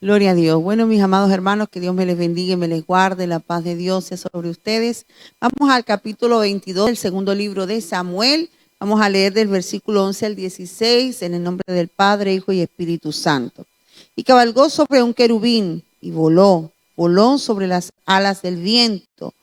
Gloria a Dios. Bueno, mis amados hermanos, que Dios me les bendiga y me les guarde. La paz de Dios sea sobre ustedes. Vamos al capítulo 22 del segundo libro de Samuel. Vamos a leer del versículo 11 al 16 en el nombre del Padre, Hijo y Espíritu Santo. Y cabalgó sobre un querubín y voló sobre las alas del viento.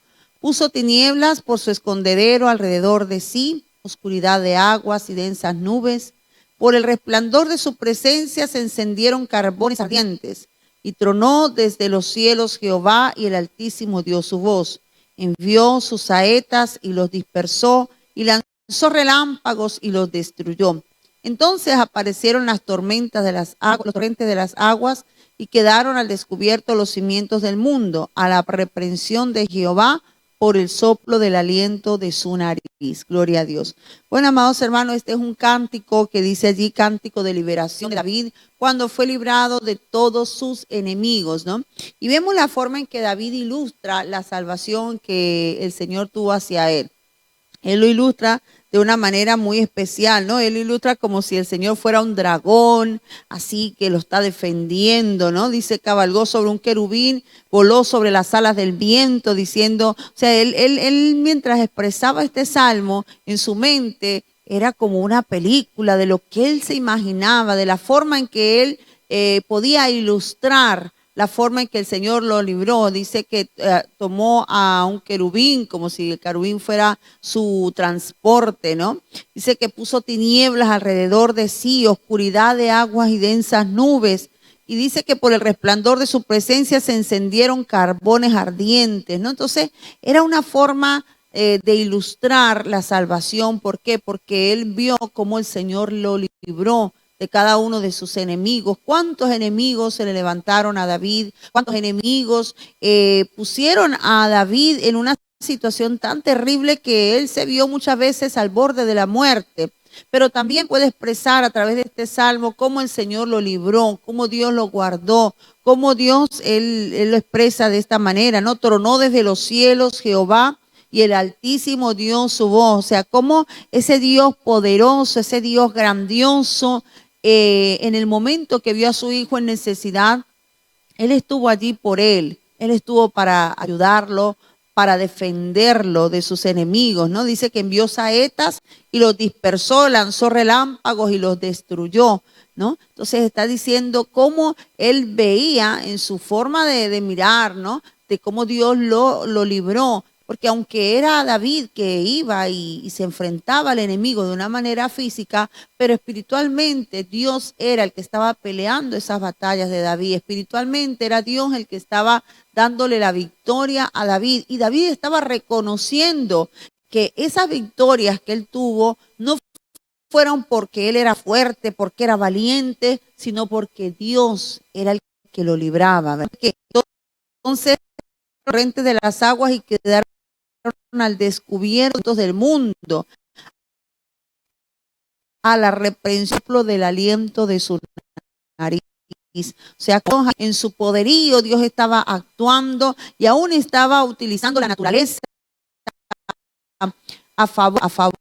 Puso tinieblas por su escondedero alrededor de sí, oscuridad de aguas y densas nubes. Por el resplandor de su presencia se encendieron carbones ardientes, y tronó desde los cielos Jehová, y el Altísimo dio su voz. Envió sus saetas y los dispersó, y lanzó relámpagos y los destruyó. Entonces aparecieron las tormentas de las aguas, los torrentes de las aguas, y quedaron al descubierto los cimientos del mundo, a la reprensión de Jehová, por el soplo del aliento de su nariz. Gloria a Dios. Bueno, amados hermanos, este es un cántico que dice allí, cántico de liberación de David, cuando fue librado de todos sus enemigos, ¿no? Y vemos la forma en que David ilustra la salvación que el Señor tuvo hacia él. Él lo ilustra de una manera muy especial, ¿no? Él lo ilustra como si el Señor fuera un dragón, así que lo está defendiendo, ¿no? Dice, cabalgó sobre un querubín, voló sobre las alas del viento, diciendo, o sea, él mientras expresaba este salmo en su mente, era como una película de lo que él se imaginaba, de la forma en que él podía ilustrar la forma en que el Señor lo libró. Dice que tomó a un querubín, como si el querubín fuera su transporte, ¿no? Dice que puso tinieblas alrededor de sí, oscuridad de aguas y densas nubes. Y dice que por el resplandor de su presencia se encendieron carbones ardientes, ¿no? Entonces, era una forma de ilustrar la salvación. ¿Por qué? Porque él vio cómo el Señor lo libró de cada uno de sus enemigos. ¿Cuántos enemigos se le levantaron a David? ¿Cuántos enemigos pusieron a David en una situación tan terrible que él se vio muchas veces al borde de la muerte? Pero también puede expresar a través de este salmo cómo el Señor lo libró, cómo Dios lo guardó, cómo Dios, él lo expresa de esta manera, ¿no? Tronó desde los cielos Jehová, y el Altísimo dio su voz. O sea, cómo ese Dios poderoso, ese Dios grandioso, en el momento que vio a su hijo en necesidad, él estuvo allí por él estuvo para ayudarlo, para defenderlo de sus enemigos, ¿no? Dice que envió saetas y los dispersó, lanzó relámpagos y los destruyó, ¿no? Entonces está diciendo cómo él veía en su forma de mirar, ¿no? De cómo Dios lo libró. Porque aunque era David que iba y se enfrentaba al enemigo de una manera física, pero espiritualmente Dios era el que estaba peleando esas batallas de David. Espiritualmente era Dios el que estaba dándole la victoria a David. Y David estaba reconociendo que esas victorias que él tuvo no fueron porque él era fuerte, porque era valiente, sino porque Dios era el que lo libraba. ¿Verdad? Que entonces torrentes de las aguas y quedaron al descubierto del mundo, a la reprensión del aliento de su nariz. O sea, en su poderío Dios estaba actuando y aún estaba utilizando la naturaleza a favor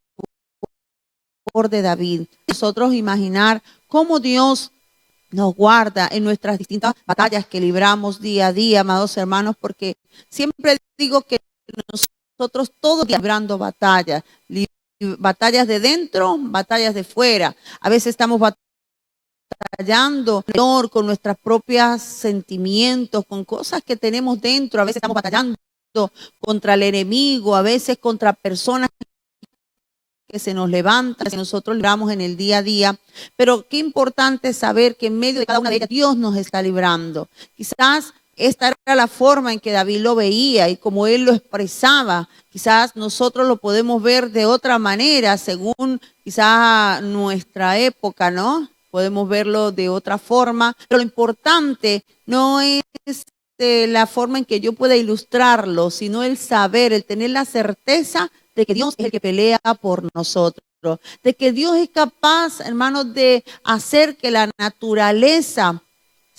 de David. Nosotros imaginar cómo Dios nos guarda en nuestras distintas batallas que libramos día a día, amados hermanos, porque siempre digo que nosotros todos librando batallas, batallas de dentro, batallas de fuera. A veces estamos batallando con nuestros propios sentimientos, con cosas que tenemos dentro. A veces estamos batallando contra el enemigo, a veces contra personas que se nos levantan, que nosotros libramos en el día a día. Pero qué importante saber que en medio de cada una de ellas Dios nos está librando. Quizás esta era la forma en que David lo veía y como él lo expresaba. Quizás nosotros lo podemos ver de otra manera según quizás nuestra época, ¿no? Podemos verlo de otra forma, pero lo importante no es la forma en que yo pueda ilustrarlo, sino el saber, el tener la certeza de que Dios es el que pelea por nosotros, de que Dios es capaz, hermanos, de hacer que la naturaleza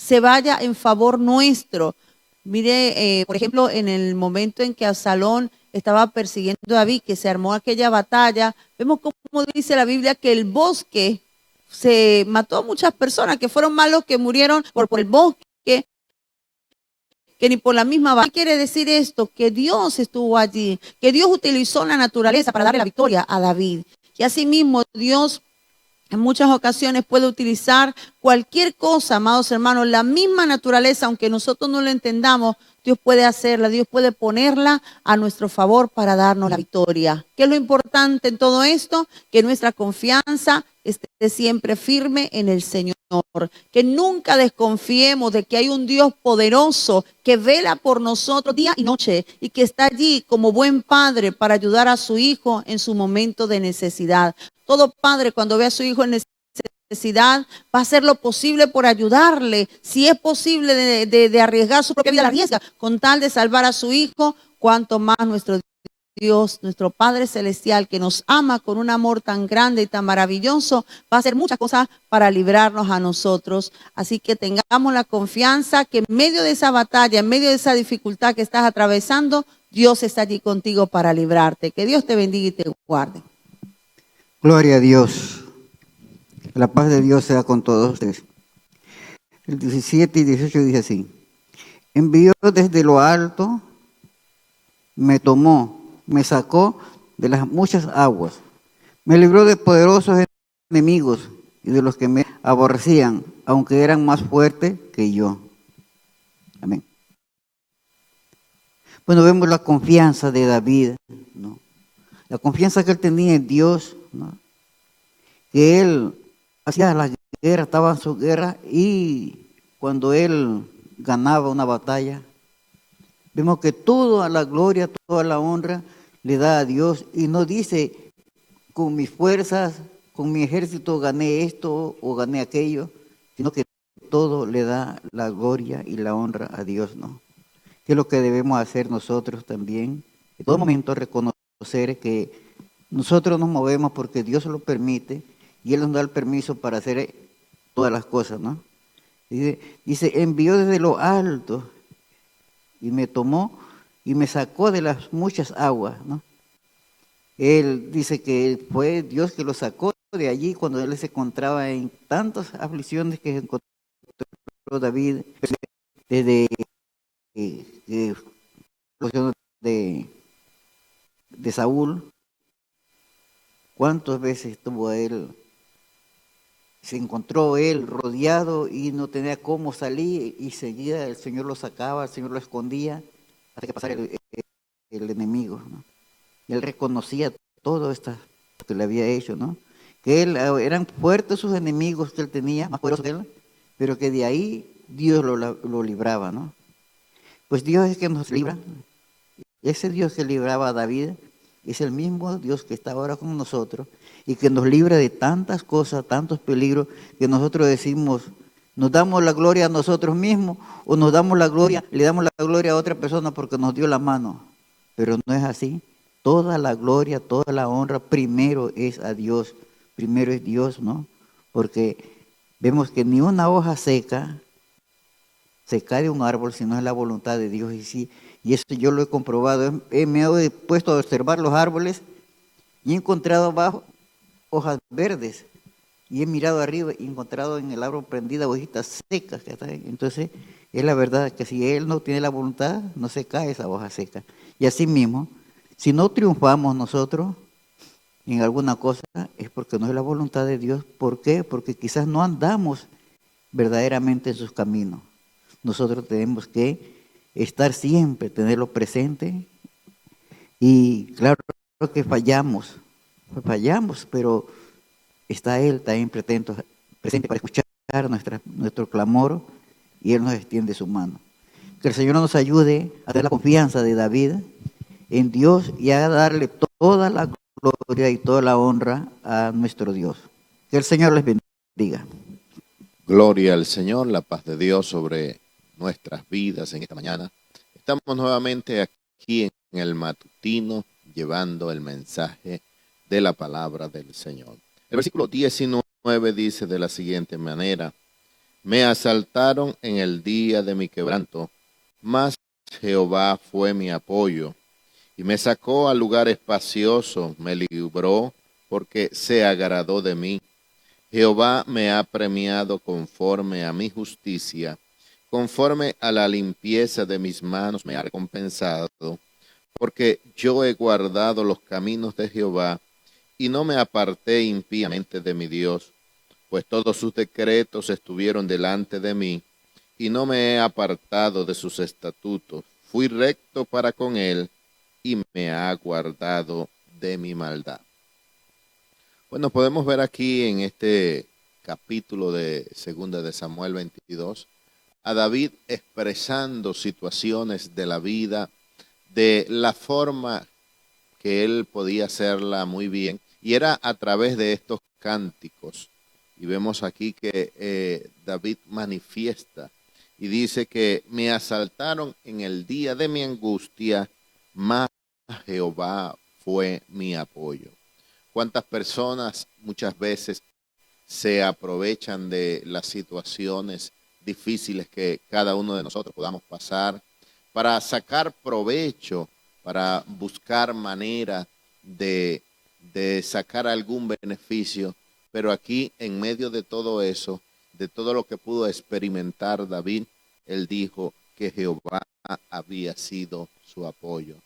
se vaya en favor nuestro. Mire, por ejemplo, en el momento en que Absalón estaba persiguiendo a David, que se armó aquella batalla, vemos como dice la Biblia que el bosque se mató a muchas personas, que fueron malos que murieron por el bosque, que ni por la misma batalla. ¿Qué quiere decir esto? Que Dios estuvo allí, que Dios utilizó la naturaleza para darle la victoria a David. Y asimismo Dios en muchas ocasiones puede utilizar cualquier cosa, amados hermanos, la misma naturaleza, aunque nosotros no lo entendamos, Dios puede hacerla, Dios puede ponerla a nuestro favor para darnos la victoria. ¿Qué es lo importante en todo esto? Que nuestra confianza esté siempre firme en el Señor, que nunca desconfiemos de que hay un Dios poderoso que vela por nosotros día y noche y que está allí como buen padre para ayudar a su hijo en su momento de necesidad. Todo padre cuando ve a su hijo en necesidad va a hacer lo posible por ayudarle. Si es posible de arriesgar su propia vida, la arriesga con tal de salvar a su hijo, cuanto más nuestro Dios, nuestro Padre Celestial, que nos ama con un amor tan grande y tan maravilloso, va a hacer muchas cosas para librarnos a nosotros. Así que tengamos la confianza que en medio de esa batalla, en medio de esa dificultad que estás atravesando, Dios está allí contigo para librarte. Que Dios te bendiga y te guarde. Gloria a Dios. La paz de Dios sea con todos ustedes. El 17 y 18 dice así: envió desde lo alto, me tomó, me sacó de las muchas aguas, me libró de poderosos enemigos y de los que me aborrecían, aunque eran más fuertes que yo. Amén. Bueno, vemos la confianza de David, ¿no? La confianza que él tenía en Dios, ¿no? Que él hacía la guerra, estaba en su guerra, y cuando él ganaba una batalla, vemos que toda la gloria, toda la honra le da a Dios, y no dice con mis fuerzas, con mi ejército gané esto o gané aquello, sino que todo le da la gloria y la honra a Dios, ¿no? Que es lo que debemos hacer nosotros también, en todo momento reconocer que nosotros nos movemos porque Dios lo permite y Él nos da el permiso para hacer todas las cosas, ¿no? Dice, envió desde lo alto y me tomó y me sacó de las muchas aguas, ¿no? Él dice que fue Dios que lo sacó de allí cuando él se encontraba en tantas aflicciones que encontró David, desde de Saúl. ¿Cuántas veces estuvo él? Se encontró él rodeado y no tenía cómo salir, y seguida el Señor lo sacaba, el Señor lo escondía hasta que pasara el enemigo, ¿no? Y él reconocía todo esto que le había hecho, ¿no? Que eran fuertes sus enemigos que él tenía, más poderosos que él, pero que de ahí Dios lo libraba, ¿no? Pues Dios es que nos libra. Ese Dios que libraba a David es el mismo Dios que está ahora con nosotros y que nos libra de tantas cosas, tantos peligros, que nosotros decimos, nos damos la gloria a nosotros mismos o nos damos la gloria, le damos la gloria a otra persona porque nos dio la mano. Pero no es así. Toda la gloria, toda la honra, primero es a Dios. Primero es Dios, ¿no? Porque vemos que ni una hoja seca se cae de un árbol si no es la voluntad de Dios. Y eso yo lo he comprobado. Me he puesto a observar los árboles y he encontrado abajo hojas verdes. Y he mirado arriba y he encontrado en el árbol prendida hojitas secas. Entonces, es la verdad que si Él no tiene la voluntad, no se cae esa hoja seca. Y así mismo, si no triunfamos nosotros en alguna cosa, es porque no es la voluntad de Dios. ¿Por qué? Porque quizás no andamos verdaderamente en sus caminos. Nosotros tenemos que estar siempre, tenerlo presente. Y claro que fallamos, pero está Él también presente para escuchar nuestro clamor, y Él nos extiende su mano. Que el Señor nos ayude a tener la confianza de David en Dios y a darle toda la gloria y toda la honra a nuestro Dios. Que el Señor les bendiga. Gloria al Señor, la paz de Dios sobre nuestras vidas en esta mañana. Estamos nuevamente aquí en el matutino llevando el mensaje de la palabra del Señor. El versículo 19 dice de la siguiente manera: me asaltaron en el día de mi quebranto, mas Jehová fue mi apoyo y me sacó al lugar espacioso, me libró porque se agradó de mí. Jehová me ha premiado conforme a mi justicia conforme a la limpieza de mis manos me ha recompensado, porque yo he guardado los caminos de Jehová y no me aparté impíamente de mi Dios, pues todos sus decretos estuvieron delante de mí y no me he apartado de sus estatutos. Fui recto para con él y me ha guardado de mi maldad. Bueno, podemos ver aquí en este capítulo de Segunda de Samuel 22 a David expresando situaciones de la vida de la forma que él podía hacerla muy bien, y era a través de estos cánticos. Y vemos aquí que David manifiesta y dice que me asaltaron en el día de mi angustia, mas Jehová fue mi apoyo. ¿Cuántas personas muchas veces se aprovechan de las situaciones difíciles que cada uno de nosotros podamos pasar para sacar provecho, para buscar manera de sacar algún beneficio? Pero aquí, en medio de todo eso, de todo lo que pudo experimentar David, él dijo que Jehová había sido su apoyo.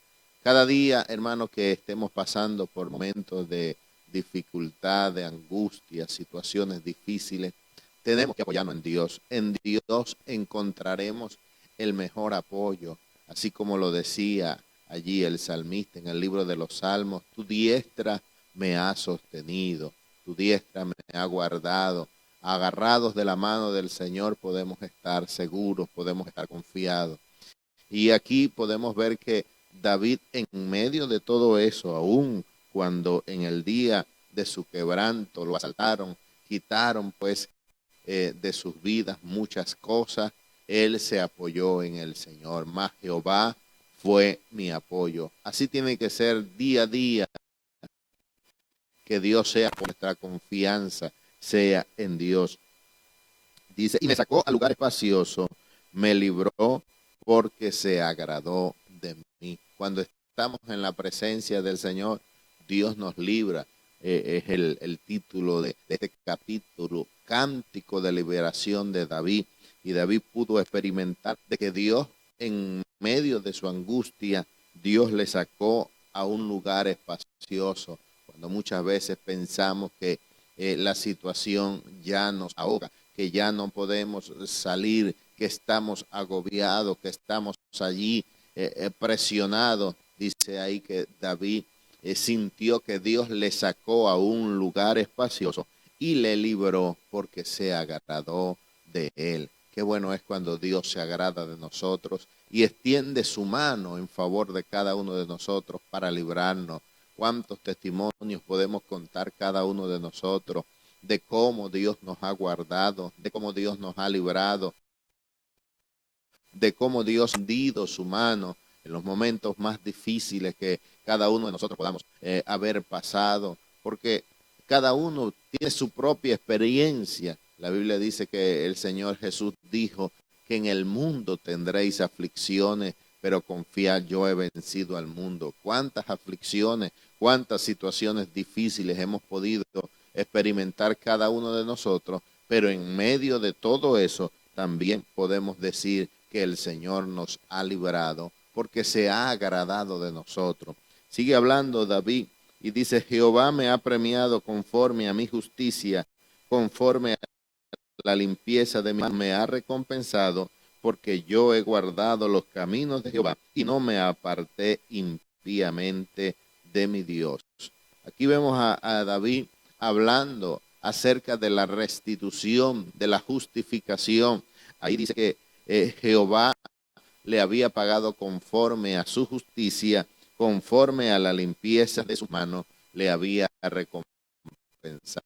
Cada día, hermano, que estemos pasando por momentos de dificultad, de angustia, situaciones difíciles, tenemos que apoyarnos en Dios. En Dios encontraremos el mejor apoyo, así como lo decía allí el salmista en el libro de los Salmos: tu diestra me ha sostenido, tu diestra me ha guardado. Agarrados de la mano del Señor podemos estar seguros, podemos estar confiados. Y aquí podemos ver que David, en medio de todo eso, aún cuando en el día de su quebranto lo asaltaron, quitaron pues de sus vidas muchas cosas, él se apoyó en el Señor. Mas Jehová fue mi apoyo. Así tiene que ser día a día, que Dios sea nuestra confianza, sea en Dios. Dice, y me sacó a lugar espacioso, me libró porque se agradó de mí. Cuando estamos en la presencia del Señor, Dios nos libra. Es el título de este capítulo, Cántico de Liberación de David. Y David pudo experimentar de que Dios, en medio de su angustia, Dios le sacó a un lugar espacioso. Cuando muchas veces pensamos que la situación ya nos ahoga, que ya no podemos salir, que estamos agobiados, que estamos allí presionados. Dice ahí que David sintió que Dios le sacó a un lugar espacioso y le libró porque se agradó de él. Qué bueno es cuando Dios se agrada de nosotros y extiende su mano en favor de cada uno de nosotros para librarnos. Cuántos testimonios podemos contar cada uno de nosotros de cómo Dios nos ha guardado, de cómo Dios nos ha librado, de cómo Dios ha tendido su mano en los momentos más difíciles que cada uno de nosotros podamos haber pasado, porque cada uno tiene su propia experiencia. La Biblia dice que el Señor Jesús dijo que en el mundo tendréis aflicciones, pero confiad, yo he vencido al mundo. ¿Cuántas aflicciones, cuántas situaciones difíciles hemos podido experimentar cada uno de nosotros? Pero en medio de todo eso también podemos decir que el Señor nos ha librado porque se ha agradado de nosotros. Sigue hablando David y dice, Jehová me ha premiado conforme a mi justicia, conforme a la limpieza de mi mano me ha recompensado, porque yo he guardado los caminos de Jehová y no me aparté impíamente de mi Dios. Aquí vemos a David hablando acerca de la restitución, de la justificación. Ahí dice que Jehová le había pagado conforme a su justicia, conforme a la limpieza de sus manos, le había recompensado.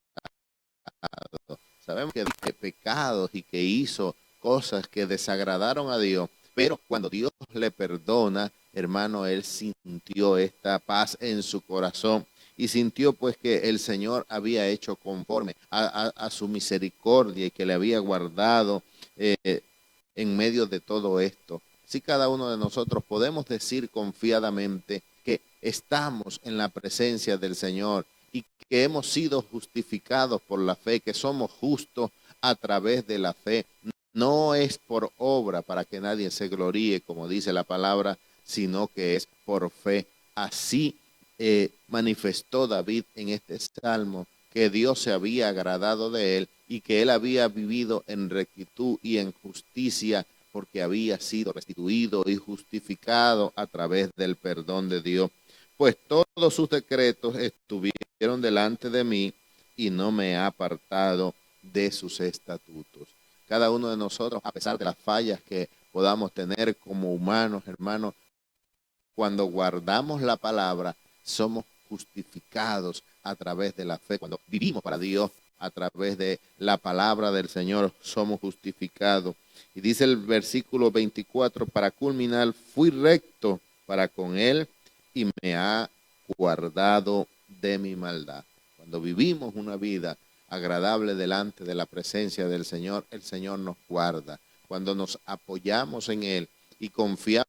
Sabemos que pecados y que hizo cosas que desagradaron a Dios, pero cuando Dios le perdona, hermano, él sintió esta paz en su corazón y sintió pues que el Señor había hecho conforme a su misericordia y que le había guardado en medio de todo esto. Si cada uno de nosotros podemos decir confiadamente que estamos en la presencia del Señor y que hemos sido justificados por la fe, que somos justos a través de la fe. No es por obra, obra, para que nadie se gloríe, como dice la palabra, sino que es por fe. Así manifestó David en este salmo que Dios se había agradado de él y que él había vivido en rectitud y en justicia, porque había sido restituido y justificado a través del perdón de Dios. Pues todos sus decretos estuvieron delante de mí y no me he apartado de sus estatutos. Cada uno de nosotros, a pesar de las fallas que podamos tener como humanos, hermanos, cuando guardamos la palabra, somos justificados a través de la fe. Cuando vivimos para Dios a través de la palabra del Señor, somos justificados. Y dice el versículo 24, para culminar, fui recto para con él y me ha guardado de mi maldad. Cuando vivimos una vida agradable delante de la presencia del Señor, el Señor nos guarda. Cuando nos apoyamos en Él y confiamos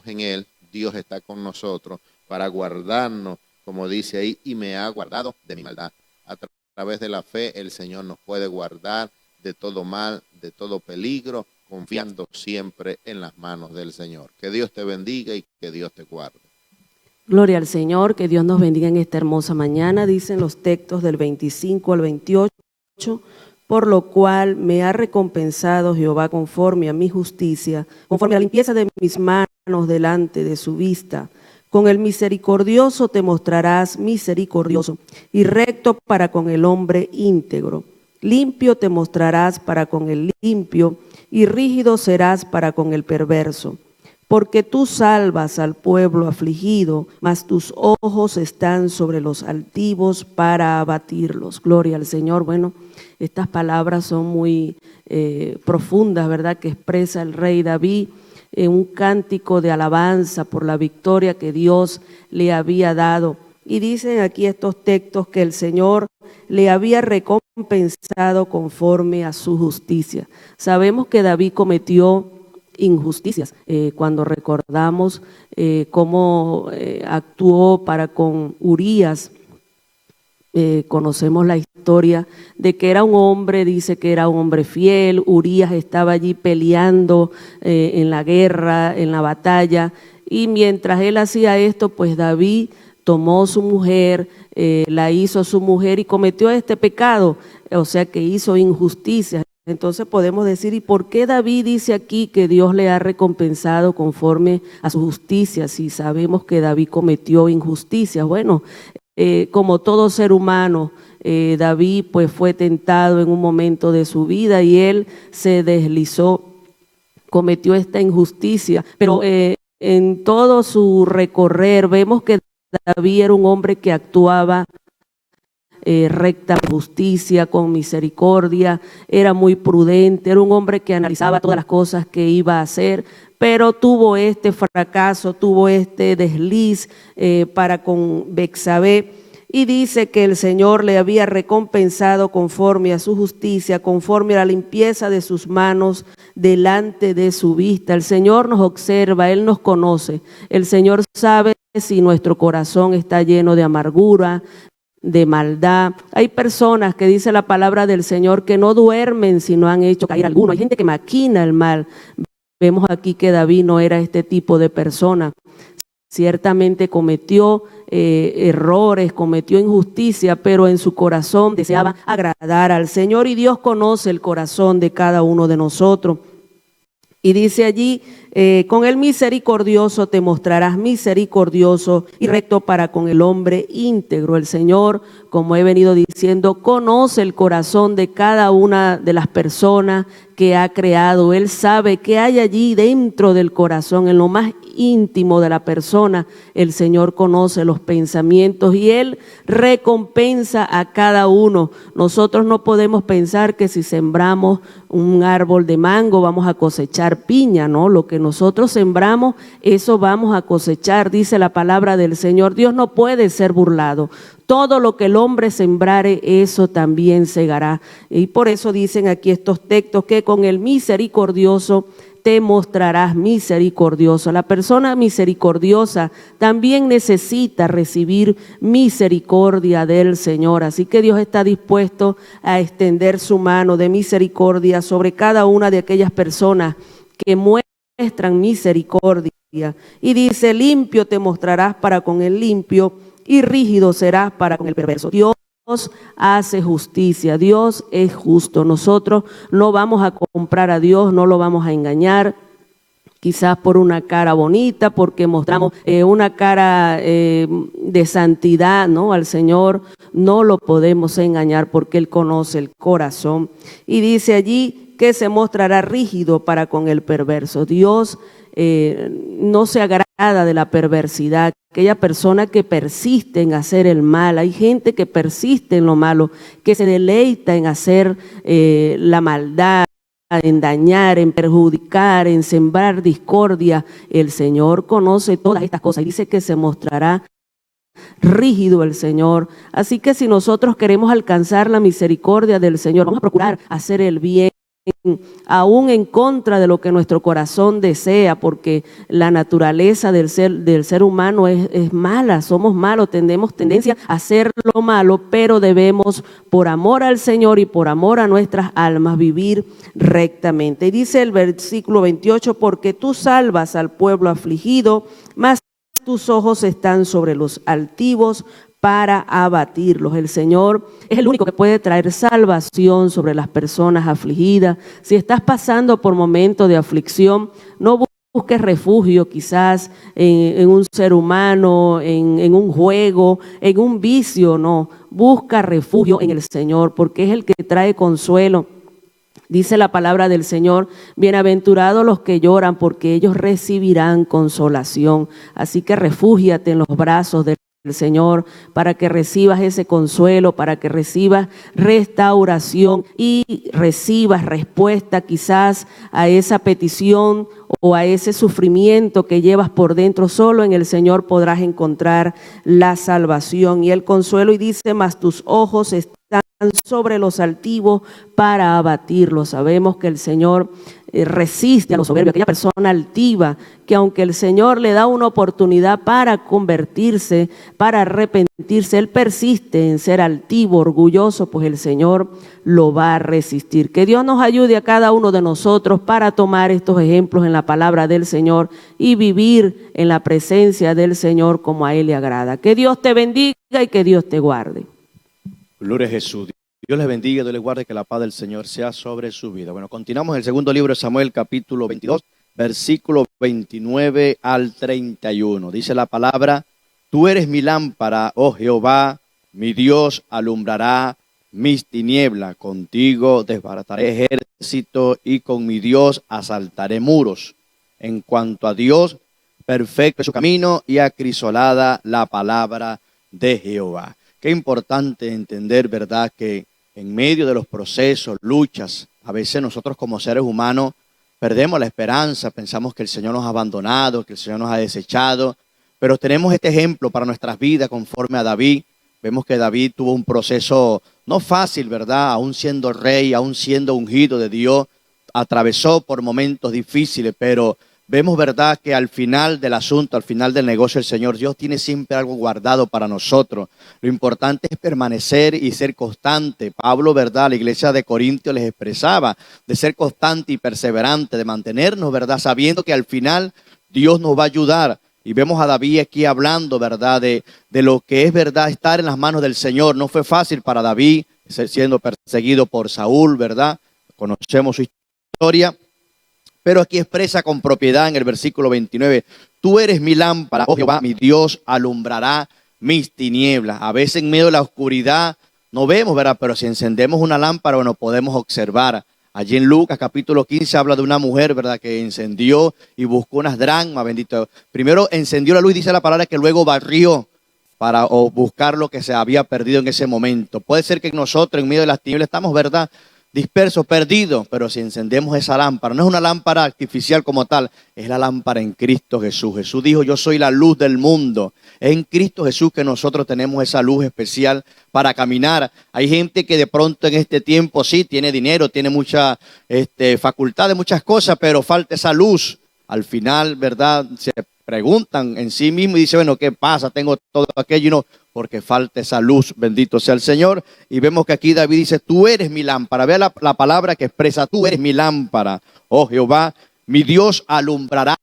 en Él, Dios está con nosotros para guardarnos, como dice ahí, y me ha guardado de mi maldad. A través de la fe, el Señor nos puede guardar de todo mal, de todo peligro, confiando siempre en las manos del Señor. Que Dios te bendiga y que Dios te guarde. Gloria al Señor, que Dios nos bendiga en esta hermosa mañana. Dicen los textos del 25 al 28, por lo cual me ha recompensado Jehová conforme a mi justicia, conforme a la limpieza de mis manos delante de su vista. Con el misericordioso te mostrarás misericordioso y recto para con el hombre íntegro. Limpio te mostrarás para con el limpio y rígido serás para con el perverso. Porque tú salvas al pueblo afligido, mas tus ojos están sobre los altivos para abatirlos. Gloria al Señor. Bueno, estas palabras son muy profundas, ¿verdad?, que expresa el rey David en un cántico de alabanza por la victoria que Dios le había dado. Y dicen aquí estos textos que el Señor le había recompensado conforme a su justicia. Sabemos que David cometió injusticias. Cuando recordamos cómo actuó para con Urías, conocemos la historia de que era un hombre, dice que era un hombre fiel. Urías estaba allí peleando en la guerra, en la batalla, y mientras él hacía esto, pues David tomó su mujer, la hizo su mujer y cometió este pecado, o sea que hizo injusticias. Entonces podemos decir, ¿y por qué David dice aquí que Dios le ha recompensado conforme a su justicia si sabemos que David cometió injusticias? Bueno, como todo ser humano, David pues fue tentado en un momento de su vida y él se deslizó, cometió esta injusticia, pero en todo su recorrer vemos que David era un hombre que actuaba recta, justicia, con misericordia, era muy prudente, era un hombre que analizaba todas las cosas que iba a hacer, pero tuvo este fracaso, tuvo este desliz para con Betsabé, y dice que el Señor le había recompensado conforme a su justicia, conforme a la limpieza de sus manos delante de su vista. El Señor nos observa, Él nos conoce, el Señor sabe si nuestro corazón está lleno de amargura, de maldad. Hay personas que dice la palabra del Señor que no duermen si no han hecho caer alguno. Hay gente que maquina el mal. Vemos aquí que David no era este tipo de persona. Ciertamente cometió errores, cometió injusticia, pero en su corazón deseaba agradar al Señor, y Dios conoce el corazón de cada uno de nosotros. Y dice allí, con el misericordioso te mostrarás misericordioso y recto para con el hombre íntegro. El Señor, como he venido diciendo, conoce el corazón de cada una de las personas que ha creado. Él sabe qué hay allí dentro del corazón, en lo más íntimo de la persona. El Señor conoce los pensamientos y Él recompensa a cada uno. Nosotros no podemos pensar que si sembramos un árbol de mango vamos a cosechar piña, ¿no? Lo que nosotros sembramos, eso vamos a cosechar, dice la palabra del Señor. Dios no puede ser burlado. Todo lo que el hombre sembrare, eso también segará. Y por eso dicen aquí estos textos que con el misericordioso te mostrarás misericordioso. La persona misericordiosa también necesita recibir misericordia del Señor. Así que Dios está dispuesto a extender su mano de misericordia sobre cada una de aquellas personas que muestran misericordia. Y dice, limpio te mostrarás para con el limpio y rígido serás para con el perverso. Dios hace justicia, Dios es justo. Nosotros no vamos a comprar a Dios, no lo vamos a engañar, quizás por una cara bonita, porque mostramos una cara de santidad, ¿no? Al Señor no lo podemos engañar porque Él conoce el corazón. Y dice allí que se mostrará rígido para con el perverso. Dios no se agrada de la perversidad, aquella persona que persiste en hacer el mal. Hay gente que persiste en lo malo, que se deleita en hacer la maldad, en dañar, en perjudicar, en sembrar discordia. El Señor conoce todas estas cosas y dice que se mostrará rígido el Señor. Así que si nosotros queremos alcanzar la misericordia del Señor, vamos a procurar hacer el bien, aún en contra de lo que nuestro corazón desea, porque la naturaleza del ser humano es mala, somos malos, tenemos tendencia a hacer lo malo, pero debemos, por amor al Señor y por amor a nuestras almas, vivir rectamente. Y dice el versículo 28, porque tú salvas al pueblo afligido, mas tus ojos están sobre los altivos para abatirlos. El Señor es el único que puede traer salvación sobre las personas afligidas. Si estás pasando por momentos de aflicción, no busques refugio quizás en un ser humano, en un juego, en un vicio, no. Busca refugio en el Señor, porque es el que trae consuelo. Dice la palabra del Señor, bienaventurados los que lloran, porque ellos recibirán consolación. Así que refúgiate en los brazos del Señor para que recibas ese consuelo, para que recibas restauración y recibas respuesta quizás a esa petición o a ese sufrimiento que llevas por dentro. Solo en el Señor podrás encontrar la salvación y el consuelo. Y dice, mas tus ojos están sobre los altivos para abatirlos. Sabemos que el Señor resiste a los soberbios, aquella persona altiva, que aunque el Señor le da una oportunidad para convertirse, para arrepentirse, él persiste en ser altivo, orgulloso, pues el Señor lo va a resistir. Que Dios nos ayude a cada uno de nosotros para tomar estos ejemplos en la palabra del Señor y vivir en la presencia del Señor como a Él le agrada. Que Dios te bendiga y que Dios te guarde. Gloria a Jesús. Dios les bendiga, Dios les guarde, que la paz del Señor sea sobre su vida. Bueno, continuamos en el segundo libro de Samuel, capítulo 22, versículo 29 al 31. Dice la palabra, tú eres mi lámpara, oh Jehová, mi Dios alumbrará mis tinieblas. Contigo desbarataré ejército y con mi Dios asaltaré muros. En cuanto a Dios, perfecto es su camino y acrisolada la palabra de Jehová. Qué importante entender, ¿verdad?, que en medio de los procesos, luchas, a veces nosotros como seres humanos perdemos la esperanza, pensamos que el Señor nos ha abandonado, que el Señor nos ha desechado, pero tenemos este ejemplo para nuestras vidas conforme a David. Vemos que David tuvo un proceso no fácil, ¿verdad?, aún siendo rey, aún siendo ungido de Dios, atravesó por momentos difíciles, pero vemos, ¿verdad?, que al final del asunto, al final del negocio, el Señor Dios tiene siempre algo guardado para nosotros. Lo importante es permanecer y ser constante. Pablo, ¿verdad?, la iglesia de Corintios les expresaba de ser constante y perseverante, de mantenernos, ¿verdad?, sabiendo que al final Dios nos va a ayudar. Y vemos a David aquí hablando, ¿verdad?, de lo que es, ¿verdad?, estar en las manos del Señor. No fue fácil para David, siendo perseguido por Saúl, ¿verdad? Conocemos su historia. Pero aquí expresa con propiedad en el versículo 29, tú eres mi lámpara, oh Jehová, mi Dios alumbrará mis tinieblas. A veces en medio de la oscuridad no vemos, ¿verdad? Pero si encendemos una lámpara, bueno, podemos observar. Allí en Lucas capítulo 15 habla de una mujer, ¿verdad?, que encendió y buscó unas dracmas, bendito. Primero encendió la luz, dice la palabra, que luego barrió para buscar lo que se había perdido en ese momento. Puede ser que nosotros en medio de las tinieblas estamos, ¿verdad?, dispersos, perdidos, pero si encendemos esa lámpara, no es una lámpara artificial como tal, es la lámpara en Cristo Jesús. Jesús dijo, yo soy la luz del mundo. Es en Cristo Jesús que nosotros tenemos esa luz especial para caminar. Hay gente que de pronto en este tiempo sí tiene dinero, tiene mucha facultad de muchas cosas, pero falta esa luz. Al final, ¿verdad?, se preguntan en sí mismo y dicen, bueno, ¿qué pasa? Tengo todo aquello y no, porque falta esa luz, bendito sea el Señor. Y vemos que aquí David dice, tú eres mi lámpara. Vea la palabra que expresa, tú eres mi lámpara, oh Jehová, Mi Dios alumbrará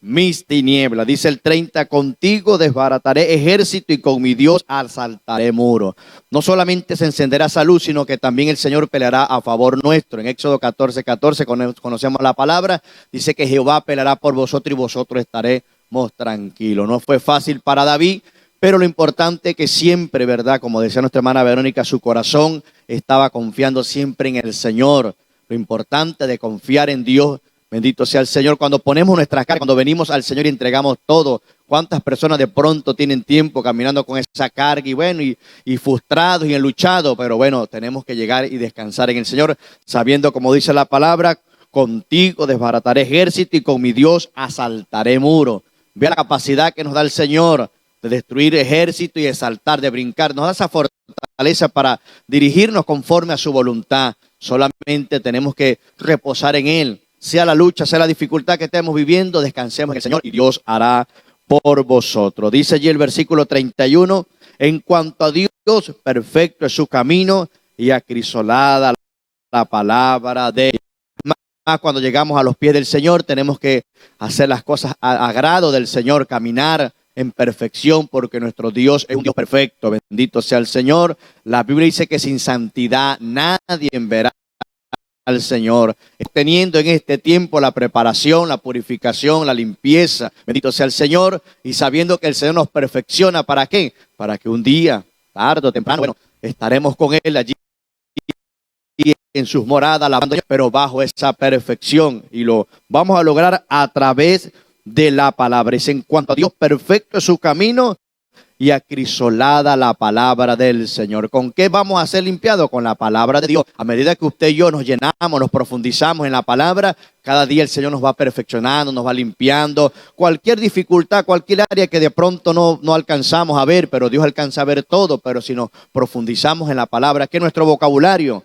mis tinieblas. Dice el 30, contigo desbarataré ejército y con mi Dios asaltaré muro. No solamente se encenderá esa luz, sino que también el Señor peleará a favor nuestro. En Éxodo 14:14 conocemos la palabra, dice que Jehová peleará por vosotros y vosotros estaremos tranquilos. No fue fácil para David, pero lo importante es que siempre, ¿verdad? Como decía nuestra hermana Verónica, su corazón estaba confiando siempre en el Señor. Lo importante de confiar en Dios. Bendito sea el Señor. Cuando ponemos nuestras cargas, cuando venimos al Señor y entregamos todo, ¿cuántas personas de pronto tienen tiempo caminando con esa carga y bueno, y frustrados y enluchados? Pero bueno, tenemos que llegar y descansar en el Señor, sabiendo, como dice la palabra, contigo desbarataré ejército y con mi Dios asaltaré muro. Vea la capacidad que nos da el Señor de destruir ejército y de saltar, de brincar. Nos da esa fortaleza para dirigirnos conforme a su voluntad. Solamente tenemos que reposar en Él. Sea la lucha, sea la dificultad que estemos viviendo, descansemos en el Señor y Dios hará por vosotros. Dice allí el versículo 31, en cuanto a Dios, perfecto es su camino y acrisolada la palabra de Él. Más cuando llegamos a los pies del Señor, tenemos que hacer las cosas a agrado del Señor, caminar en perfección, porque nuestro Dios es un Dios perfecto. Bendito sea el Señor. La Biblia dice que sin santidad nadie verá al Señor, teniendo en este tiempo la preparación, la purificación, la limpieza, bendito sea el Señor, y sabiendo que el Señor nos perfecciona, ¿para qué? Para que un día, tarde o temprano, bueno, estaremos con Él allí en sus moradas, alabando, pero bajo esa perfección, y lo vamos a lograr a través de la palabra. Es en cuanto a Dios, perfecto es su camino y acrisolada la palabra del Señor. ¿Con qué vamos a ser limpiados? Con la palabra de Dios. A medida que usted y yo nos llenamos, nos profundizamos en la palabra, cada día el Señor nos va perfeccionando, nos va limpiando. Cualquier dificultad, cualquier área que de pronto no alcanzamos a ver, pero Dios alcanza a ver todo. Pero si nos profundizamos en la palabra, que nuestro vocabulario,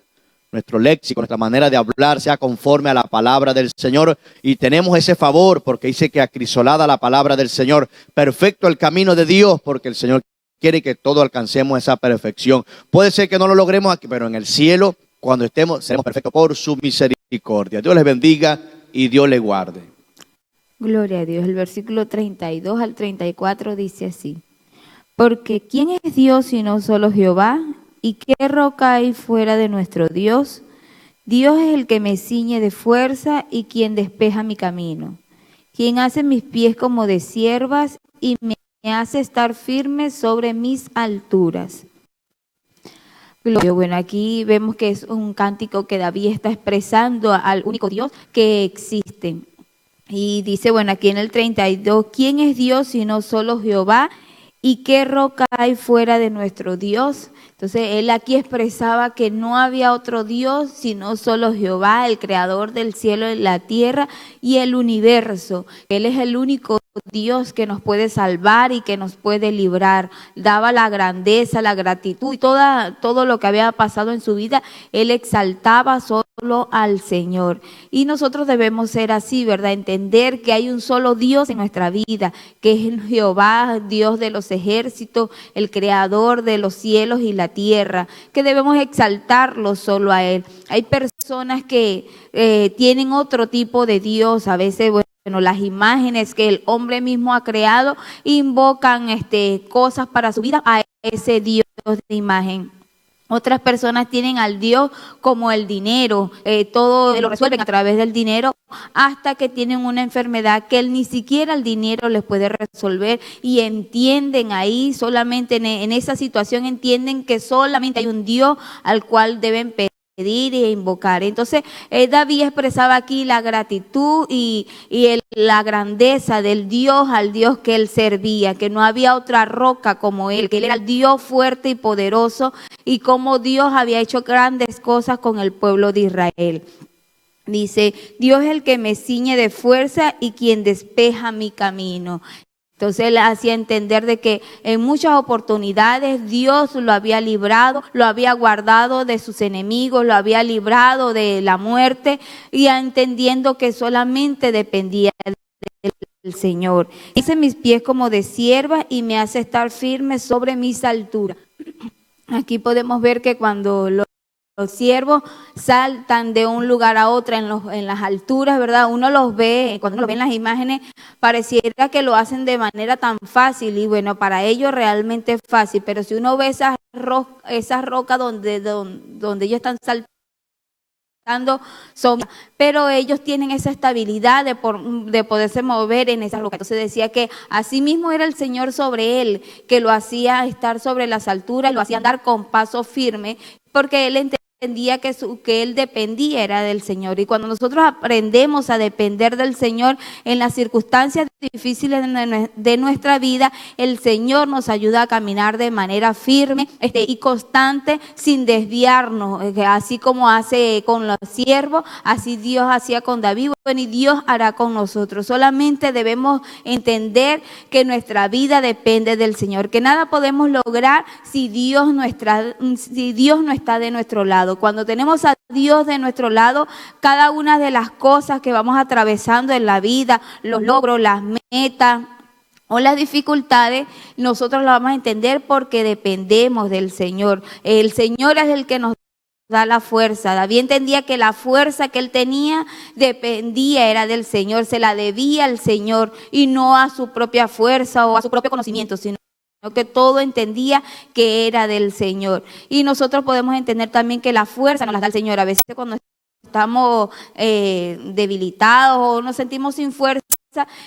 nuestro léxico, nuestra manera de hablar sea conforme a la palabra del Señor, y tenemos ese favor porque dice que acrisolada la palabra del Señor, perfecto el camino de Dios, porque el Señor quiere que todos alcancemos esa perfección. Puede ser que no lo logremos aquí, pero en el cielo, cuando estemos, seremos perfectos por su misericordia. Dios les bendiga y Dios les guarde. Gloria a Dios. El versículo 32 al 34 dice así: porque ¿quién es Dios sino solo Jehová? ¿Y qué roca hay fuera de nuestro Dios? Dios es el que me ciñe de fuerza y quien despeja mi camino, quien hace mis pies como de ciervas y me hace estar firme sobre mis alturas. Bueno, aquí vemos que es un cántico que David está expresando al único Dios que existe. Y dice, bueno, aquí en el 32, ¿quién es Dios sino solo Jehová? ¿Y qué roca hay fuera de nuestro Dios? Entonces, él aquí expresaba que no había otro Dios, sino solo Jehová, el creador del cielo y la tierra y el universo. Él es el único Dios que nos puede salvar y que nos puede librar. Daba la grandeza, la gratitud y todo lo que había pasado en su vida, él exaltaba solo al Señor. Y nosotros debemos ser así, ¿verdad? Entender que hay un solo Dios en nuestra vida, que es Jehová, Dios de los ejércitos, el creador de los cielos y la tierra, que debemos exaltarlo solo a Él. Hay personas que tienen otro tipo de Dios, a veces, bueno, las imágenes que el hombre mismo ha creado invocan cosas para su vida a ese Dios de imagen. Otras personas tienen al Dios como el dinero, todo lo resuelven a través del dinero hasta que tienen una enfermedad que ni siquiera el dinero les puede resolver y entienden ahí, solamente en esa situación entienden que solamente hay un Dios al cual deben pedir e invocar. Entonces David expresaba aquí la gratitud y la grandeza del Dios al Dios que él servía, que no había otra roca como él, que él era el Dios fuerte y poderoso y como Dios había hecho grandes cosas con el pueblo de Israel. Dice, Dios es el que me ciñe de fuerza y quien despeja mi camino. Entonces él hacía entender de que en muchas oportunidades Dios lo había librado, lo había guardado de sus enemigos, lo había librado de la muerte y entendiendo que solamente dependía del Señor. Hice mis pies como de cierva y me hace estar firme sobre mis alturas. Aquí podemos ver que cuando los Los siervos saltan de un lugar a otro en las alturas, ¿verdad? Uno los ve, cuando uno lo ve en las imágenes, pareciera que lo hacen de manera tan fácil y bueno, para ellos realmente es fácil, pero si uno ve esas rocas donde ellos están saltando, pero ellos tienen esa estabilidad de poderse mover en esas rocas. Entonces decía que así mismo era el Señor sobre él, que lo hacía estar sobre las alturas, lo hacía andar con paso firme, porque él entendía que él dependía era del Señor. Y cuando nosotros aprendemos a depender del Señor en las circunstancias difíciles de nuestra vida, el Señor nos ayuda a caminar de manera firme y constante sin desviarnos, así como hace con los siervos, así Dios hacía con David, y Dios hará con nosotros. Solamente debemos entender que nuestra vida depende del Señor, que nada podemos lograr si Dios no está de nuestro lado. Cuando tenemos a Dios de nuestro lado, cada una de las cosas que vamos atravesando en la vida, los logros, las metas o las dificultades, nosotros lo vamos a entender porque dependemos del Señor. El Señor es el que nos da la fuerza. David entendía que la fuerza que él tenía era del Señor, se la debía al Señor y no a su propia fuerza o a su propio conocimiento, sino que todo entendía que era del Señor. Y nosotros podemos entender también que la fuerza nos la da el Señor. A veces cuando estamos debilitados o nos sentimos sin fuerza,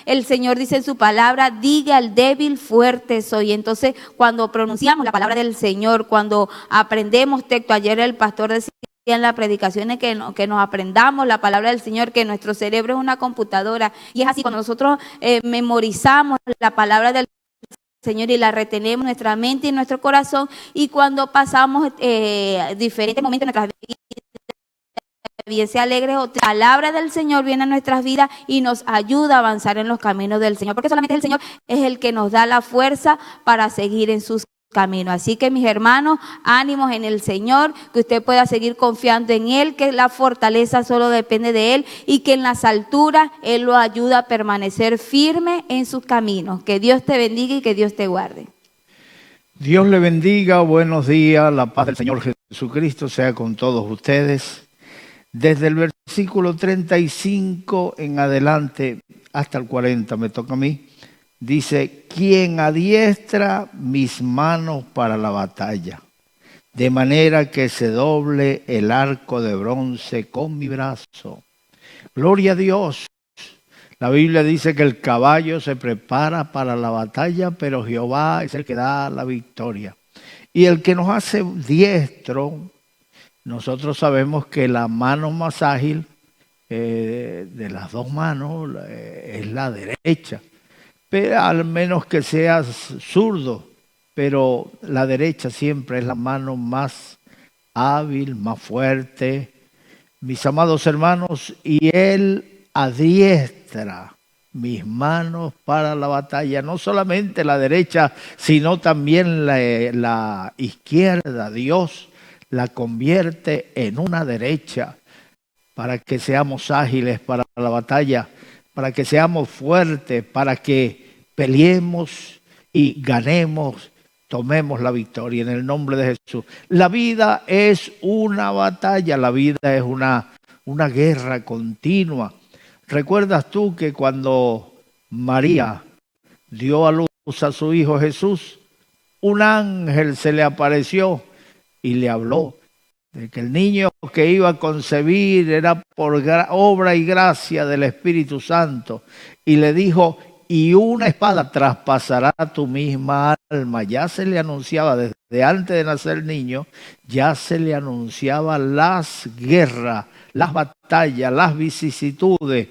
el Señor dice en su palabra, diga al débil, fuerte soy. Entonces, cuando pronunciamos la palabra del Señor, cuando aprendemos texto, ayer el pastor decía en las predicaciones que nos aprendamos la palabra del Señor, que nuestro cerebro es una computadora. Y es así, cuando nosotros memorizamos la palabra del Señor y la retenemos en nuestra mente y en nuestro corazón, y cuando pasamos diferentes momentos en nuestras vidas, bien sea alegre o la palabra del Señor viene a nuestras vidas y nos ayuda a avanzar en los caminos del Señor, porque solamente el Señor es el que nos da la fuerza para seguir en sus caminos. Así que mis hermanos, ánimos en el Señor, que usted pueda seguir confiando en Él, que la fortaleza solo depende de Él y que en las alturas Él lo ayuda a permanecer firme en sus caminos. Que Dios te bendiga y que Dios te guarde. Dios le bendiga, buenos días, la paz del Señor Jesucristo sea con todos ustedes. Desde el versículo 35 en adelante hasta el 40, me toca a mí, dice, quien adiestra mis manos para la batalla, de manera que se doble el arco de bronce con mi brazo. Gloria a Dios. La Biblia dice que el caballo se prepara para la batalla, pero Jehová es el que da la victoria. Y el que nos hace diestro, nosotros sabemos que la mano más ágil de las dos manos es la derecha. Pero al menos que seas zurdo, pero la derecha siempre es la mano más hábil, más fuerte. Mis amados hermanos, y Él adiestra mis manos para la batalla, no solamente la derecha, sino también la izquierda. Dios la convierte en una derecha para que seamos ágiles para la batalla, para que seamos fuertes, para que peleemos y ganemos, tomemos la victoria en el nombre de Jesús. La vida es una batalla, la vida es una guerra continua. ¿Recuerdas tú que cuando María dio a luz a su hijo Jesús, un ángel se le apareció y le habló de que el niño que iba a concebir era por obra y gracia del Espíritu Santo, y le dijo, y una espada traspasará tu misma alma? Ya se le anunciaba desde antes de nacer el niño, ya se le anunciaba las guerras, las batallas, las vicisitudes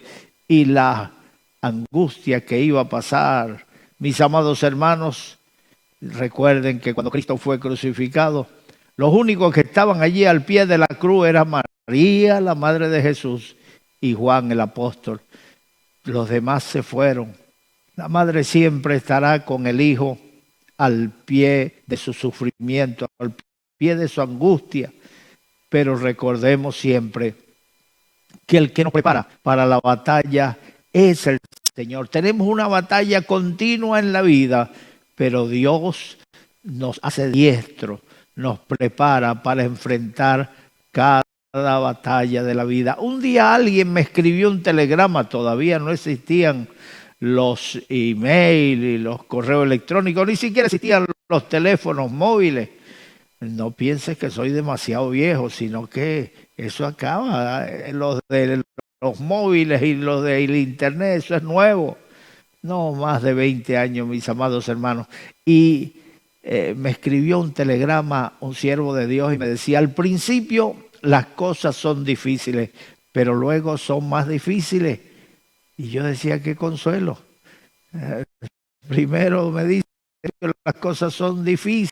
y la angustia que iba a pasar. Mis amados hermanos, recuerden que cuando Cristo fue crucificado, los únicos que estaban allí al pie de la cruz eran María, la madre de Jesús, y Juan el apóstol. Los demás se fueron. La madre siempre estará con el hijo al pie de su sufrimiento, al pie de su angustia. Pero recordemos siempre que el que nos prepara para la batalla es el Señor. Tenemos una batalla continua en la vida, pero Dios nos hace diestro, nos prepara para enfrentar cada batalla de la vida. Un día alguien me escribió un telegrama, todavía no existían los email y los correos electrónicos, ni siquiera existían los teléfonos móviles. No pienses que soy demasiado viejo, sino que eso acaba. Los de los móviles y los del internet, eso es nuevo. No, más de 20 años, mis amados hermanos. Y me escribió un telegrama un siervo de Dios y me decía, al principio las cosas son difíciles, pero luego son más difíciles. Y yo decía, qué consuelo. Primero me dice que las cosas son difíciles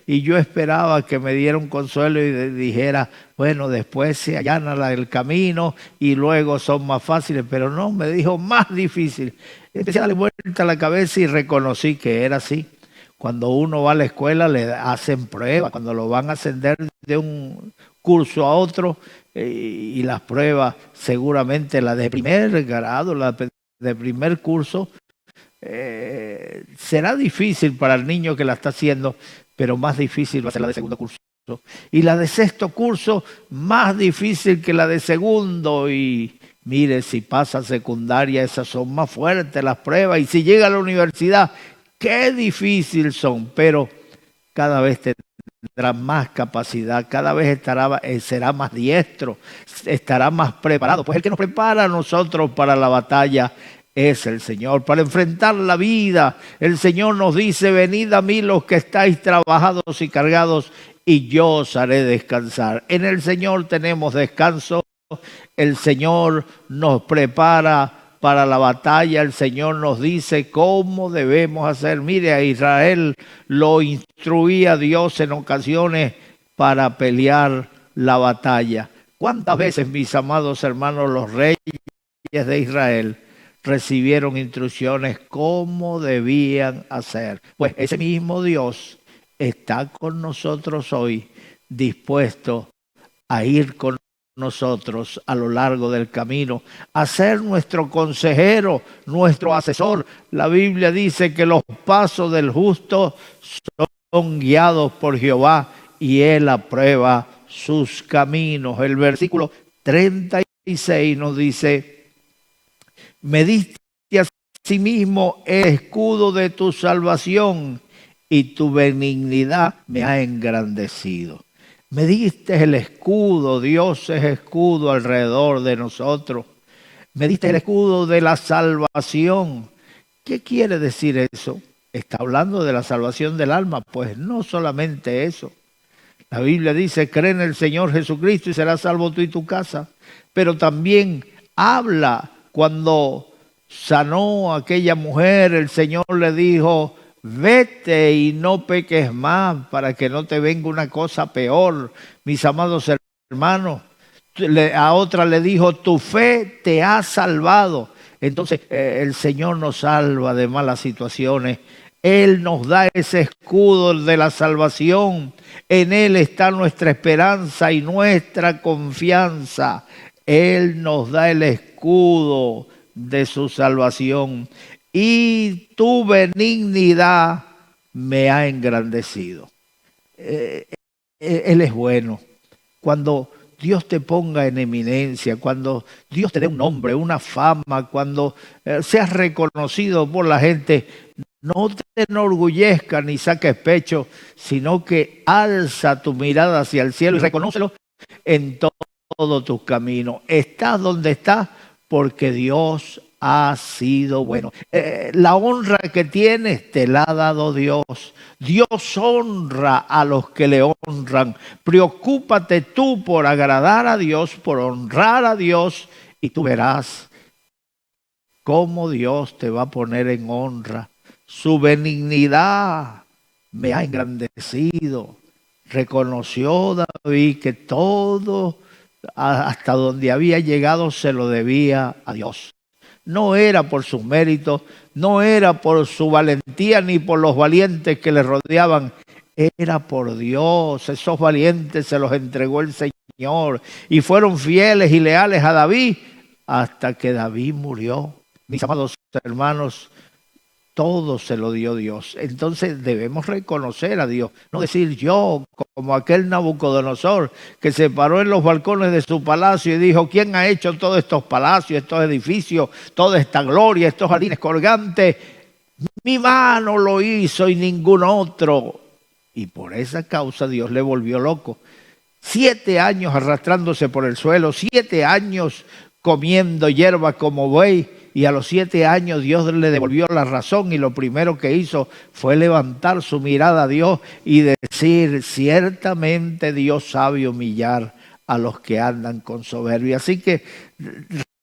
y yo esperaba que me diera un consuelo y dijera, bueno, después se allana el camino y luego son más fáciles, pero no, me dijo más difícil. Empecé a darle vuelta a la cabeza y reconocí que era así. Cuando uno va a la escuela le hacen pruebas, cuando lo van a ascender de un curso a otro y las pruebas, seguramente la de primer grado, la de primer curso, será difícil para el niño que la está haciendo, pero más difícil va a ser la de segundo curso. Y la de sexto curso, más difícil que la de segundo. Y mire, si pasa secundaria, esas son más fuertes las pruebas. Y si llega a la universidad, qué difícil son, pero cada vez tendrá más capacidad, cada vez será más diestro, estará más preparado. Pues el que nos prepara a nosotros para la batalla es el Señor, para enfrentar la vida. El Señor nos dice, venid a mí los que estáis trabajados y cargados, y yo os haré descansar. En el Señor tenemos descanso, el Señor nos prepara para la batalla, el Señor nos dice cómo debemos hacer. Mire, a Israel lo instruía Dios en ocasiones para pelear la batalla. ¿Cuántas veces, mis amados hermanos, los reyes de Israel recibieron instrucciones cómo debían hacer? Pues ese mismo Dios está con nosotros hoy, dispuesto a ir con nosotros a lo largo del camino, a ser nuestro consejero, nuestro asesor. La Biblia dice que los pasos del justo son guiados por Jehová y Él aprueba sus caminos. El versículo 36 nos dice, me diste asimismo el escudo de tu salvación y tu benignidad me ha engrandecido. Me diste el escudo, Dios es escudo alrededor de nosotros. Me diste el escudo de la salvación. ¿Qué quiere decir eso? ¿Está hablando de la salvación del alma? Pues no solamente eso. La Biblia dice, cree en el Señor Jesucristo y serás salvo tú y tu casa. Pero también habla cuando sanó a aquella mujer, el Señor le dijo, vete y no peques más para que no te venga una cosa peor. Mis amados hermanos, a otra le dijo, tu fe te ha salvado. Entonces el Señor nos salva de malas situaciones. Él nos da ese escudo de la salvación. En Él está nuestra esperanza y nuestra confianza. Él nos da el escudo de su salvación. Y tu benignidad me ha engrandecido. Él es bueno. Cuando Dios te ponga en eminencia, cuando Dios te dé un nombre, una fama, cuando seas reconocido por la gente, no te enorgullezcas ni saques pecho, sino que alza tu mirada hacia el cielo y reconócelo en todo tu camino. Estás donde estás porque Dios ha sido bueno. La honra que tienes te la ha dado Dios. Dios honra a los que le honran. Preocúpate tú por agradar a Dios, por honrar a Dios, y tú verás cómo Dios te va a poner en honra. Su benignidad me ha engrandecido. Reconoció David que todo, hasta donde había llegado, se lo debía a Dios. No era por sus méritos, no era por su valentía ni por los valientes que le rodeaban, era por Dios. Esos valientes se los entregó el Señor y fueron fieles y leales a David hasta que David murió. Mis amados hermanos, todo se lo dio Dios. Entonces debemos reconocer a Dios, no decir yo, como aquel Nabucodonosor que se paró en los balcones de su palacio y dijo, ¿quién ha hecho todos estos palacios, estos edificios, toda esta gloria, estos jardines colgantes? Mi mano lo hizo y ningún otro. Y por esa causa Dios le volvió loco. 7 años arrastrándose por el suelo, 7 años comiendo hierba como buey, y a los 7 años Dios le devolvió la razón, y lo primero que hizo fue levantar su mirada a Dios y decir, ciertamente Dios sabe humillar a los que andan con soberbia. Así que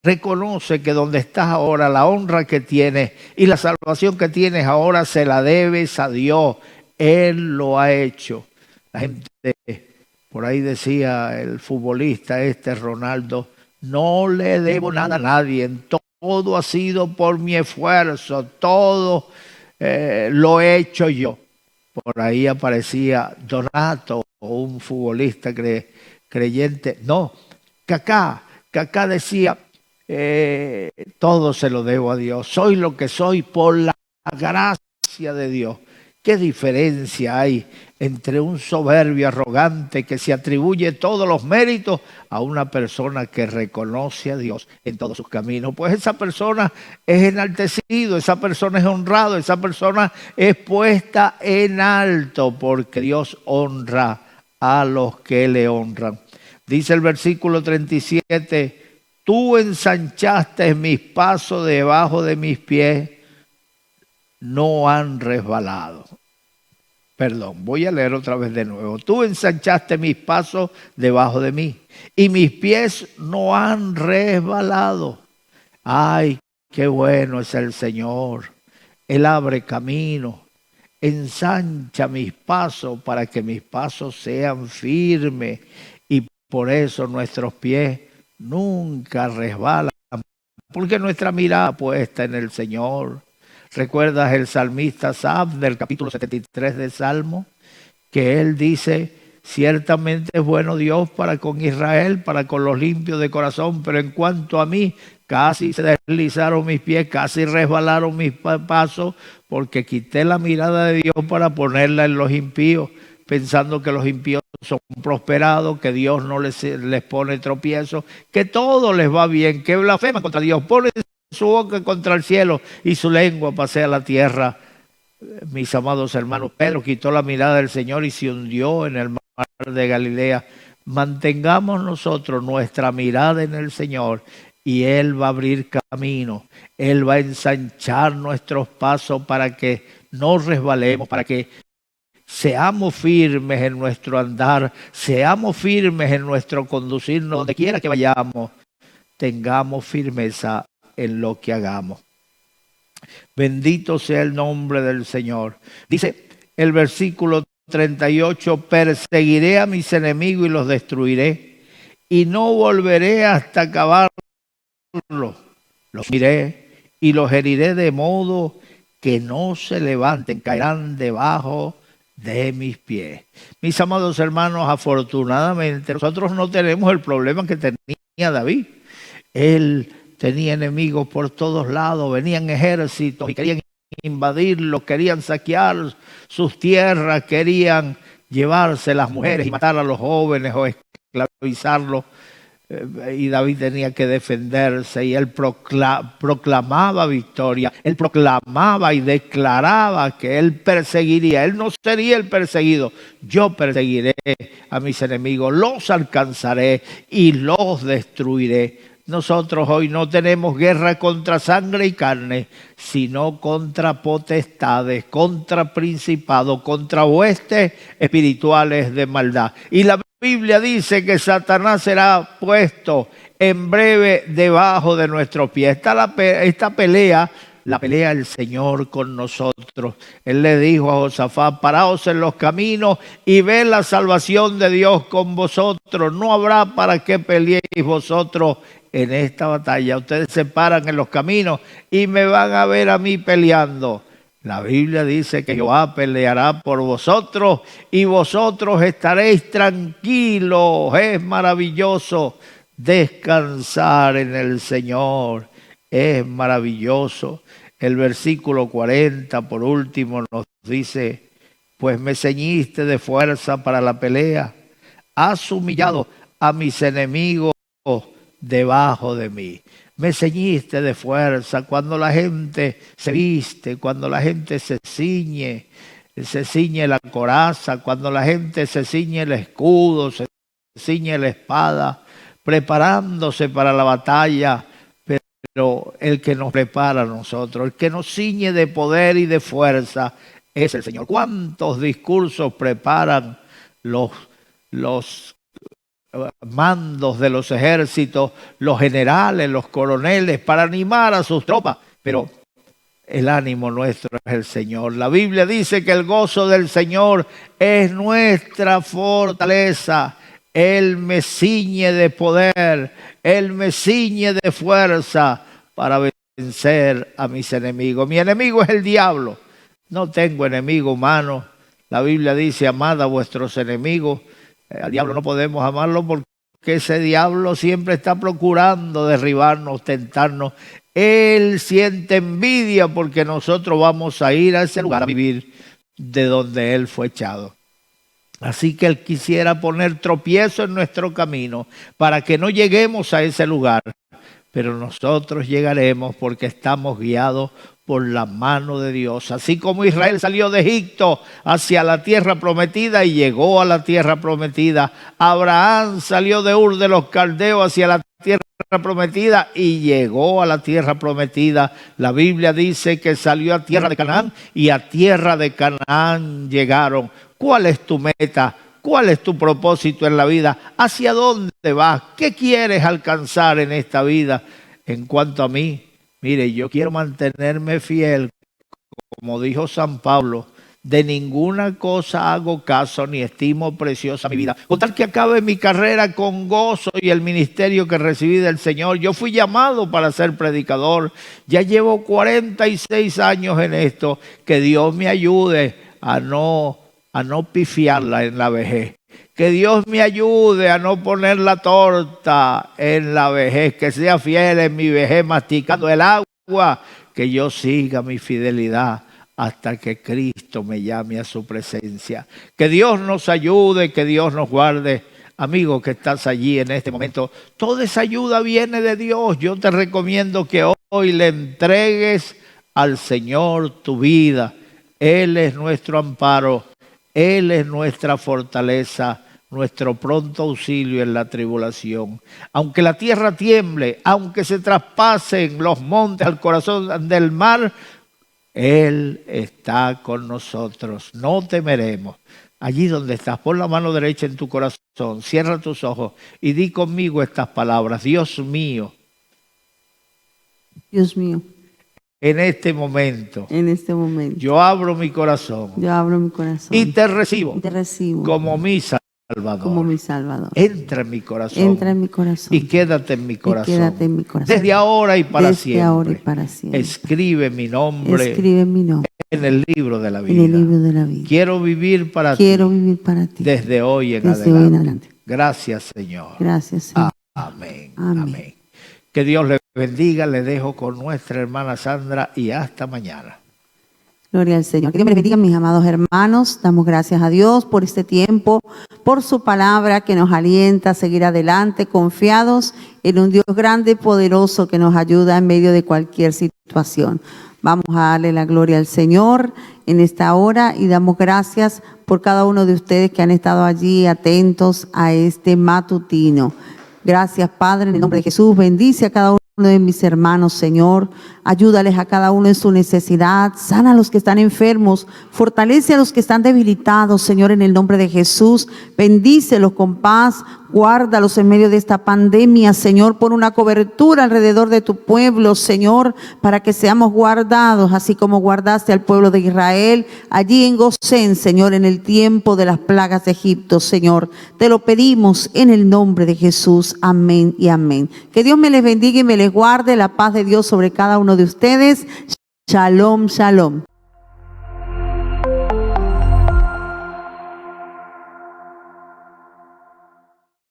reconoce que donde estás ahora, la honra que tienes y la salvación que tienes ahora se la debes a Dios. Él lo ha hecho. La gente, por ahí decía el futbolista Ronaldo, no le debo nada a nadie, todo ha sido por mi esfuerzo, todo lo he hecho yo. Por ahí aparecía Donato, un futbolista creyente. No, Kaká decía, todo se lo debo a Dios, soy lo que soy por la gracia de Dios. ¿Qué diferencia hay entre un soberbio arrogante que se atribuye todos los méritos a una persona que reconoce a Dios en todos sus caminos? Pues esa persona es enaltecido, esa persona es honrado, esa persona es puesta en alto porque Dios honra a los que le honran. Dice el versículo 37, tú ensanchaste mis pasos debajo de mis pies, no han resbalado. Perdón, voy a leer otra vez de nuevo. Tú ensanchaste mis pasos debajo de mí y mis pies no han resbalado. Ay, qué bueno es el Señor. Él abre camino, ensancha mis pasos para que mis pasos sean firmes y por eso nuestros pies nunca resbalan, porque nuestra mirada puesta en el Señor. ¿Recuerdas el salmista Asaf del capítulo 73 del Salmo? Que él dice, ciertamente es bueno Dios para con Israel, para con los limpios de corazón, pero en cuanto a mí, casi se deslizaron mis pies, casi resbalaron mis pasos, porque quité la mirada de Dios para ponerla en los impíos, pensando que los impíos son prosperados, que Dios no les pone tropiezo, que todo les va bien, que blasfeman contra Dios, pone su boca contra el cielo y su lengua pasea la tierra. Mis amados hermanos, Pedro quitó la mirada del Señor y se hundió en el mar de Galilea. Mantengamos nosotros nuestra mirada en el Señor y Él va a abrir camino. Él va a ensanchar nuestros pasos para que no resbalemos, para que seamos firmes en nuestro andar, seamos firmes en nuestro conducirnos donde quiera que vayamos. Tengamos firmeza en lo que hagamos. Bendito sea el nombre del Señor. Dice el versículo 38, perseguiré a mis enemigos y los destruiré, y no volveré hasta acabarlos. Los miré y los heriré de modo que no se levanten, caerán debajo de mis pies. Mis amados hermanos, afortunadamente nosotros no tenemos el problema que tenía David. Él tenía enemigos por todos lados, venían ejércitos y querían invadirlo, querían saquear sus tierras, querían llevarse las mujeres y matar a los jóvenes o esclavizarlos. Y David tenía que defenderse y él proclamaba victoria, él proclamaba y declaraba que él perseguiría, él no sería el perseguido, yo perseguiré a mis enemigos, los alcanzaré y los destruiré. Nosotros hoy no tenemos guerra contra sangre y carne, sino contra potestades, contra principados, contra huestes espirituales de maldad. Y la Biblia dice que Satanás será puesto en breve debajo de nuestros pies. Esta pelea, la pelea del Señor con nosotros. Él le dijo a Josafat, paraos en los caminos y ved la salvación de Dios con vosotros. No habrá para qué peleéis vosotros en esta batalla. Ustedes se paran en los caminos y me van a ver a mí peleando. La Biblia dice que Jehová peleará por vosotros y vosotros estaréis tranquilos. Es maravilloso descansar en el Señor. Es maravilloso. El versículo 40, por último, nos dice, pues me ceñiste de fuerza para la pelea, has humillado a mis enemigos debajo de mí. Me ceñiste de fuerza. Cuando la gente se viste, cuando la gente se ciñe la coraza, cuando la gente se ciñe el escudo, se ciñe la espada, preparándose para la batalla. Pero el que nos prepara a nosotros, el que nos ciñe de poder y de fuerza, es el Señor. ¿Cuántos discursos preparan los mandos de los ejércitos, los generales, los coroneles, para animar a sus tropas? Pero el ánimo nuestro es el Señor. La Biblia dice que el gozo del Señor es nuestra fortaleza. Él me ciñe de poder, Él me ciñe de fuerza para vencer a mis enemigos. Mi enemigo es el diablo. No tengo enemigo humano. La Biblia dice, amad a vuestros enemigos. Al diablo no podemos amarlo porque ese diablo siempre está procurando derribarnos, tentarnos. Él siente envidia porque nosotros vamos a ir a ese lugar a vivir de donde Él fue echado. Así que Él quisiera poner tropiezo en nuestro camino para que no lleguemos a ese lugar. Pero nosotros llegaremos porque estamos guiados por la mano de Dios. Así como Israel salió de Egipto hacia la tierra prometida y llegó a la tierra prometida. Abraham salió de Ur de los Caldeos hacia la tierra prometida y llegó a la tierra prometida. La Biblia dice que salió a tierra de Canaán y a tierra de Canaán llegaron. ¿Cuál es tu meta? ¿Cuál es tu propósito en la vida? ¿Hacia dónde vas? ¿Qué quieres alcanzar en esta vida? En cuanto a mí, mire, yo quiero mantenerme fiel, como dijo San Pablo, de ninguna cosa hago caso ni estimo preciosa mi vida. Con tal que acabe mi carrera con gozo y el ministerio que recibí del Señor. Yo fui llamado para ser predicador. Ya llevo 46 años en esto. Que Dios me ayude a no pifiarla en la vejez. Que Dios me ayude a no poner la torta en la vejez. Que sea fiel en mi vejez masticando el agua. Que yo siga mi fidelidad hasta que Cristo me llame a su presencia. Que Dios nos ayude, que Dios nos guarde. Amigo que estás allí en este momento, toda esa ayuda viene de Dios. Yo te recomiendo que hoy le entregues al Señor tu vida. Él es nuestro amparo, Él es nuestra fortaleza, nuestro pronto auxilio en la tribulación. Aunque la tierra tiemble, aunque se traspasen los montes al corazón del mar, Él está con nosotros, no temeremos. Allí donde estás, pon la mano derecha en tu corazón, cierra tus ojos y di conmigo estas palabras. Dios mío, Dios mío, en este momento, yo abro mi corazón y te recibo, como mi Salvador. Entra en mi corazón, y quédate en mi corazón, desde ahora y para siempre. Escribe mi nombre en el libro de la vida. Quiero vivir para ti desde hoy en adelante. Gracias, Señor. Amén. Amén. Que Dios le bendiga. Le dejo con nuestra hermana Sandra y hasta mañana. Gloria al Señor. Que Dios me les bendiga, mis amados hermanos. Damos gracias a Dios por este tiempo, por su palabra que nos alienta a seguir adelante, confiados en un Dios grande y poderoso que nos ayuda en medio de cualquier situación. Vamos a darle la gloria al Señor en esta hora y damos gracias por cada uno de ustedes que han estado allí atentos a este matutino. Gracias, Padre, en el nombre de Jesús. Bendice a cada uno de mis hermanos, Señor. Ayúdales a cada uno en su necesidad. Sana a los que están enfermos. Fortalece a los que están debilitados, Señor, en el nombre de Jesús. Bendícelos con paz. Guárdalos en medio de esta pandemia, Señor. Pon una cobertura alrededor de tu pueblo, Señor, para que seamos guardados, así como guardaste al pueblo de Israel allí en Gosén, Señor, en el tiempo de las plagas de Egipto, Señor. Te lo pedimos en el nombre de Jesús. Amén y amén. Que Dios me les bendiga y me les guarde. La paz de Dios sobre cada uno de ustedes. Shalom, shalom.